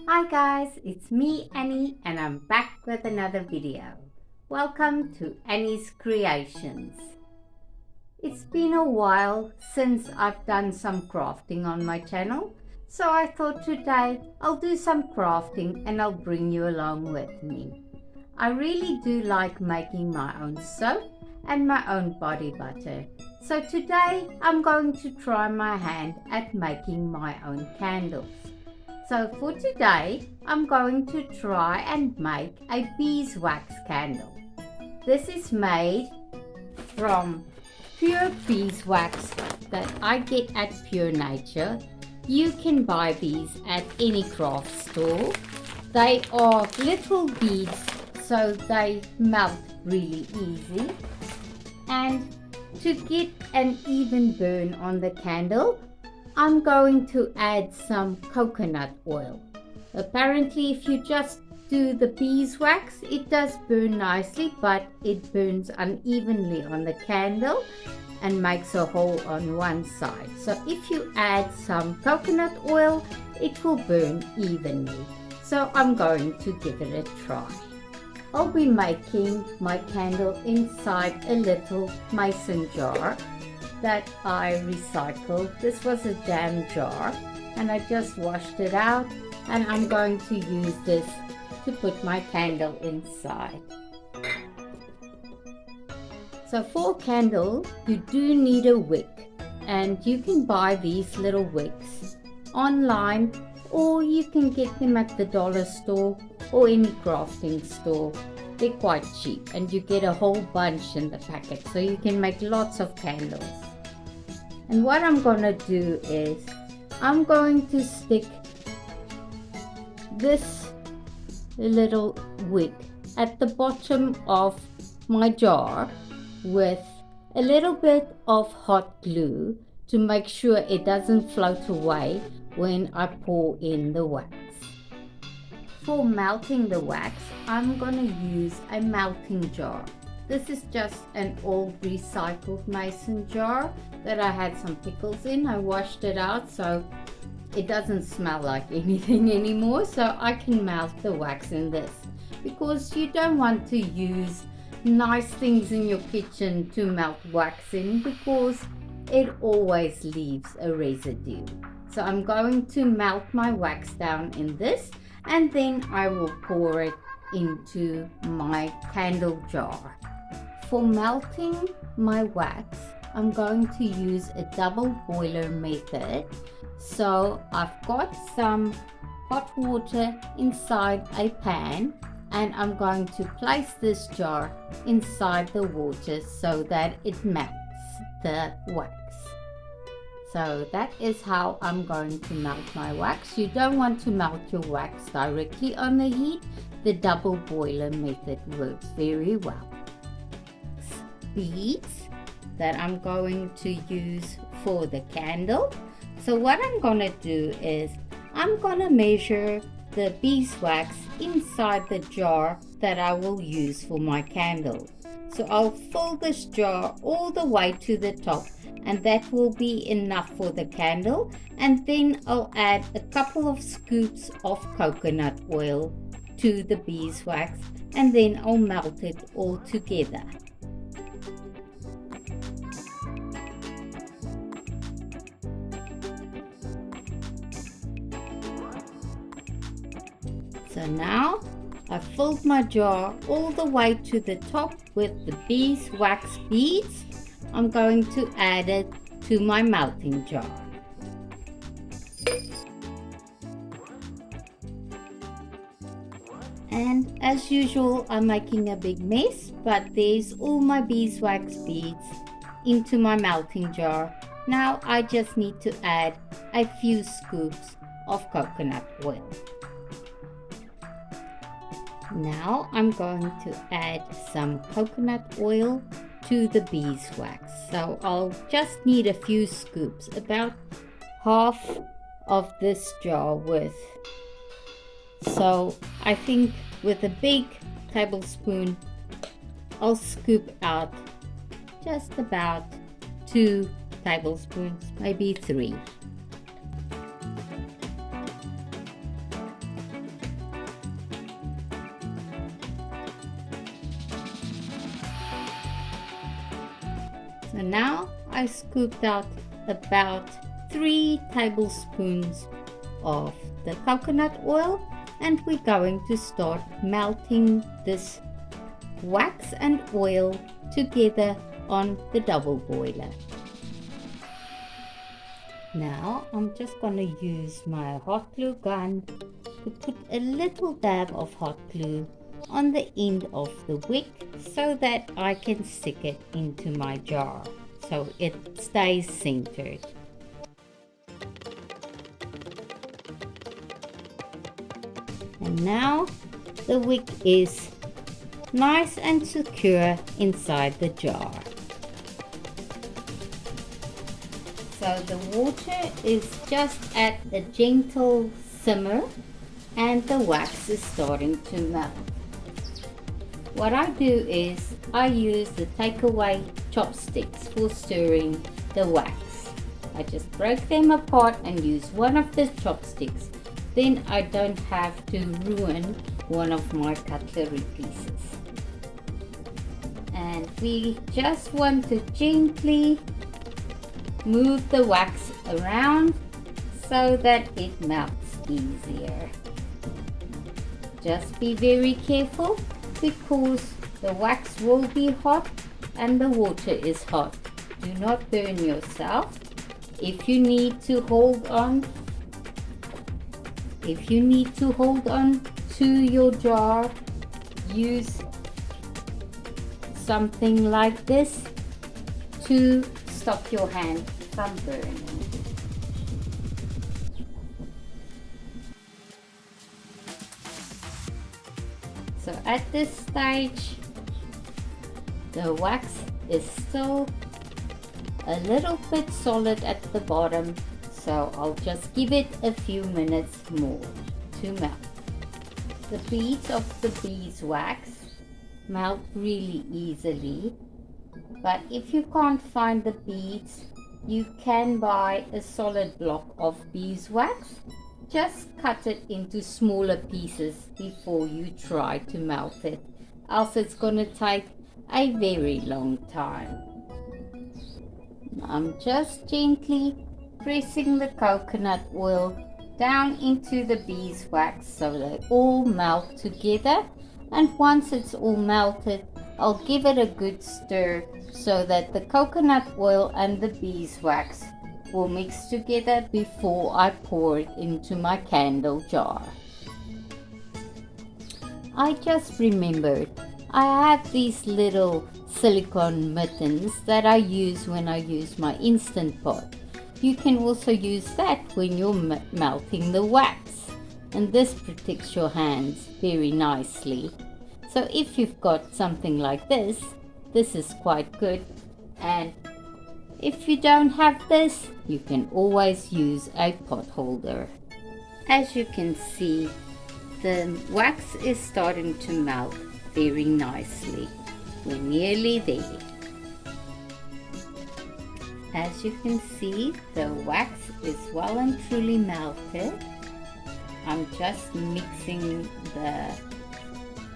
Hi guys, it's me Annie and I'm back with another video. Welcome to Annie's Creations. It's been a while since I've done some crafting on my channel, so I thought today I'll do some crafting and I'll bring you along with me. I really do like making my own soap and my own body butter. So today I'm going to try my hand at making my own candles. So for today, I'm going to try and make a beeswax candle. This is made from pure beeswax that I get at Pure Nature. You can buy these at any craft store. They are little beads, so they melt really easy. And to get an even burn on the candle, I'm going to add some coconut oil. Apparently, if you just do the beeswax, it does burn nicely, but it burns unevenly on the candle and makes a hole on one side. So if you add some coconut oil, it will burn evenly. So I'm going to give it a try. I'll be making my candle inside a little mason jar that I recycled. This was a jam jar and I just washed it out, and I'm going to use this to put my candle inside. So for a candle you do need a wick, and you can buy these little wicks online or you can get them at the dollar store or any crafting store. They're quite cheap and you get a whole bunch in the packet, so you can make lots of candles. And what I'm going to do is I'm going to stick this little wick at the bottom of my jar with a little bit of hot glue to make sure it doesn't float away when I pour in the wax. For melting the wax, I'm going to use a melting jar. This is just an old recycled mason jar that I had some pickles in. I washed it out so it doesn't smell like anything anymore, so I can melt the wax in this, because you don't want to use nice things in your kitchen to melt wax in, because it always leaves a residue. So I'm going to melt my wax down in this, and then I will pour it into my candle jar. For melting my wax, I'm going to use a double boiler method. So I've got some hot water inside a pan, and I'm going to place this jar inside the water so that it melts the wax. So that is how I'm going to melt my wax. You don't want to melt your wax directly on the heat. The double boiler method works very well. Beads that I'm going to use for the candle. So what I'm going to do is I'm going to measure the beeswax inside the jar that I will use for my candle. So I'll fill this jar all the way to the top, and that will be enough for the candle. And then I'll add a couple of scoops of coconut oil to the beeswax, and then I'll melt it all together. So now I've filled my jar all the way to the top with the beeswax beads. I'm going to add it to my melting jar. And as usual, I'm making a big mess, but there's all my beeswax beads into my melting jar. Now I just need to add a few scoops of coconut oil. Now I'm going to add some coconut oil to the beeswax. So I'll just need a few scoops, about half of this jar worth. So I think with a big tablespoon, I'll scoop out just about 2 tablespoons, maybe 3. So now I scooped out about 3 tablespoons of the coconut oil, and we're going to start melting this wax and oil together on the double boiler. Now I'm just going to use my hot glue gun to put a little dab of hot glue on the end of the wick so that I can stick it into my jar so it stays centered. And now the wick is nice and secure inside the jar. So the water is just at a gentle simmer and the wax is starting to melt. What I do is I use the takeaway chopsticks for stirring the wax. I just break them apart and use one of the chopsticks. Then I don't have to ruin one of my cutlery pieces. And we just want to gently move the wax around so that it melts easier. Just be very careful because the wax will be hot and the water is hot. Do not burn yourself. If you need to hold on to your jar, use something like this to stop your hand from burning. So at this stage, the wax is still a little bit solid at the bottom, so I'll just give it a few minutes more to melt. The beads of the beeswax melt really easily, but if you can't find the beads, you can buy a solid block of beeswax. Just cut it into smaller pieces before you try to melt it, else it's going to take a very long time. I'm just gently pressing the coconut oil down into the beeswax so they all melt together, and once it's all melted, I'll give it a good stir so that the coconut oil and the beeswax will mix together before I pour it into my candle jar. I just remembered I have these little silicone mittens that I use when I use my Instant Pot. You can also use that when you're melting the wax, and this protects your hands very nicely. So if you've got something like this is quite good. And if you don't have this, you can always use a pot holder. As you can see, the wax is starting to melt very nicely. We're nearly there. As you can see, the wax is well and truly melted. I'm just mixing the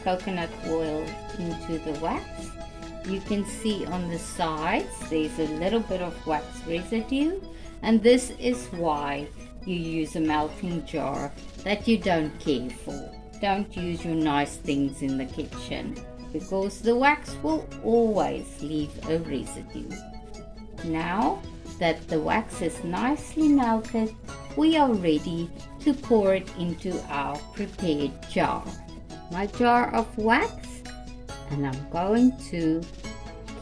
coconut oil into the wax. You can see on the sides there's a little bit of wax residue, and this is why you use a melting jar that you don't care for. Don't use your nice things in the kitchen because the wax will always leave a residue. Now that the wax is nicely melted, we are ready to pour it into our prepared jar. My jar of wax, and I'm going to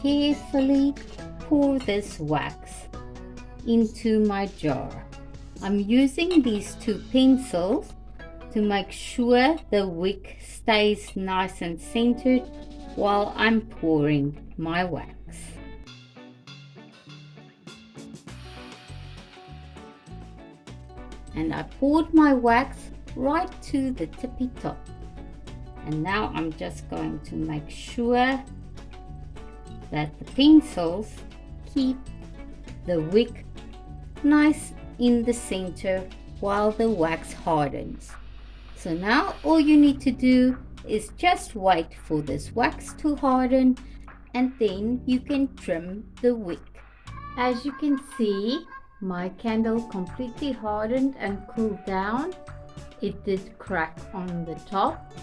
carefully pour this wax into my jar. I'm using these 2 pencils to make sure the wick stays nice and centered while I'm pouring my wax. And I poured my wax right to the tippy top. And now I'm just going to make sure that the pencils keep the wick nice in the center while the wax hardens. So now all you need to do is just wait for this wax to harden and then you can trim the wick. As you can see, my candle completely hardened and cooled down. It did crack on the top,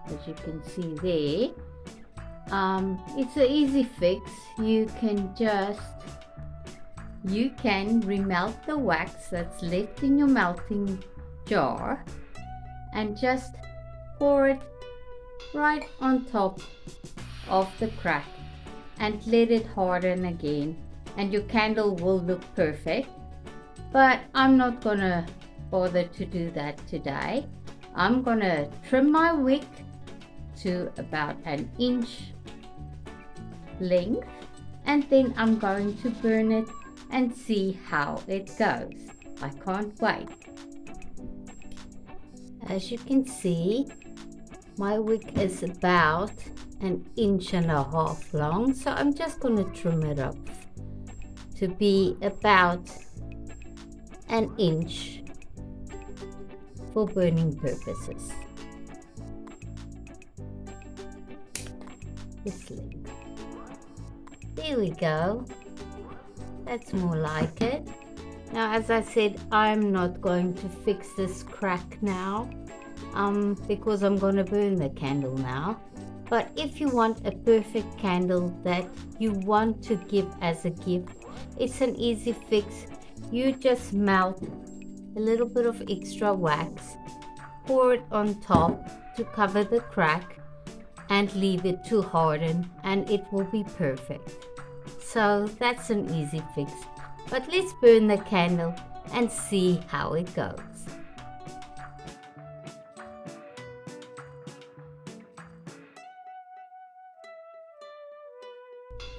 as you can see there. It's an easy fix. You can remelt the wax that's left in your melting jar and just pour it right on top of the crack and let it harden again, and your candle will look perfect. But I'm not gonna bother to do that today. I'm gonna trim my wick to about 1 inch length, and then I'm going to burn it and see how it goes. I can't wait. As you can see, my wick is about 1.5 inches long, so I'm just going to trim it up to be about 1 inch for burning purposes. This length. There we go. That's more like it. Now, as I said, I'm not going to fix this crack now because I'm going to burn the candle now. But if you want a perfect candle that you want to give as a gift, it's an easy fix. You just melt a little bit of extra wax, pour it on top to cover the crack, and leave it to harden, and it will be perfect. So that's an easy fix. But let's burn the candle and see how it goes.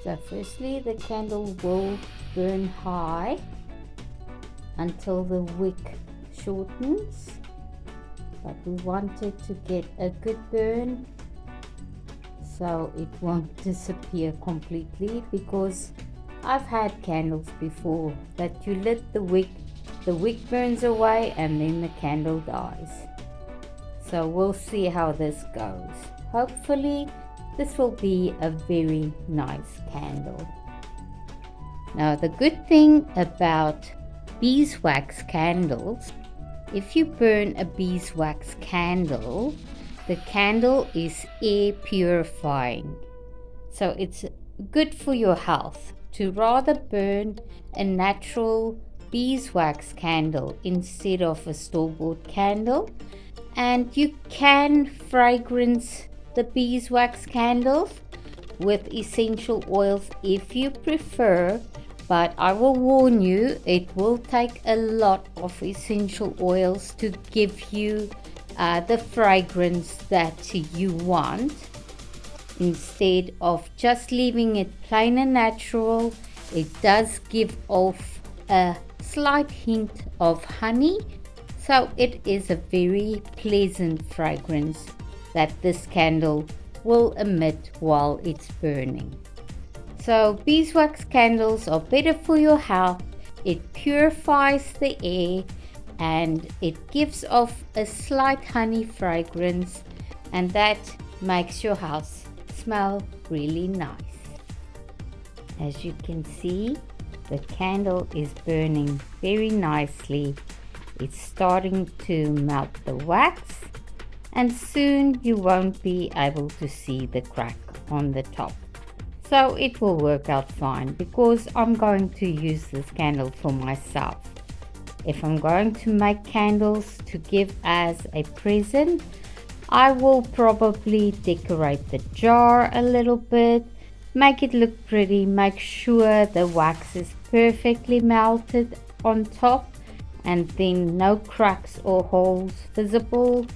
So firstly, the candle will burn high until the wick shortens, but we want it to get a good burn so it won't disappear completely, because I've had candles before that you lit the wick burns away and then the candle dies. So we'll see how this goes. Hopefully this will be a very nice candle. Now, the good thing about beeswax candles, if you burn a beeswax candle, the candle is air purifying. So it's good for your health to rather burn a natural beeswax candle instead of a store-bought candle. And you can fragrance the beeswax candles with essential oils if you prefer, but I will warn you, it will take a lot of essential oils to give you the fragrance that you want, instead of just leaving it plain and natural. It does give off a slight hint of honey, so it is a very pleasant fragrance that this candle will emit while it's burning. So beeswax candles are better for your health. It purifies the air and it gives off a slight honey fragrance, and that makes your house smell really nice. As you can see, the candle is burning very nicely. It's starting to melt the wax, and soon you won't be able to see the crack on the top. So it will work out fine, because I'm going to use this candle for myself. If I'm going to make candles to give as a present, I will probably decorate the jar a little bit, make it look pretty, make sure the wax is perfectly melted on top, and then no cracks or holes visible.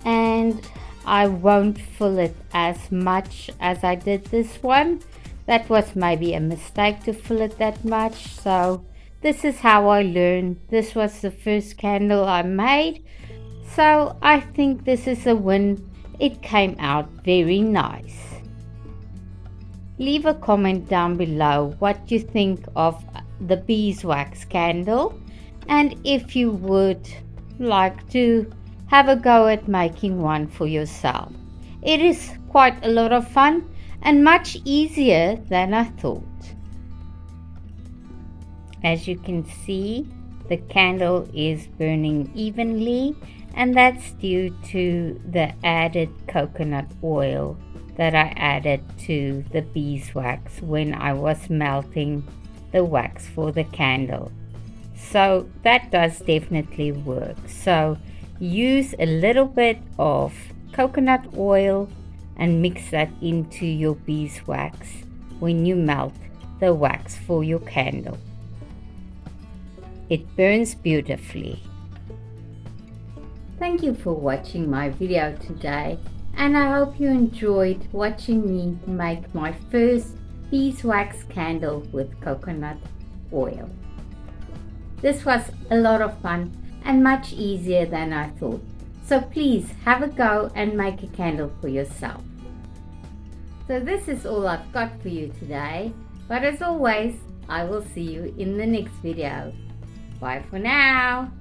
And I won't fill it as much as I did this one. That was maybe a mistake to fill it that much, so this is how I learned. This was the first candle I made, so I think this is a win. It came out very nice. Leave a comment down below what you think of the beeswax candle, and if you would like to have a go at making one for yourself. It is quite a lot of fun, and much easier than I thought. As you can see, the candle is burning evenly, and that's due to the added coconut oil that I added to the beeswax when I was melting the wax for the candle. So that does definitely work. So use a little bit of coconut oil and mix that into your beeswax when you melt the wax for your candle. It burns beautifully. Thank you for watching my video today, and I hope you enjoyed watching me make my first beeswax candle with coconut oil. This was a lot of fun and much easier than I thought. So please have a go and make a candle for yourself. So this is all I've got for you today, but as always, I will see you in the next video. Bye for now.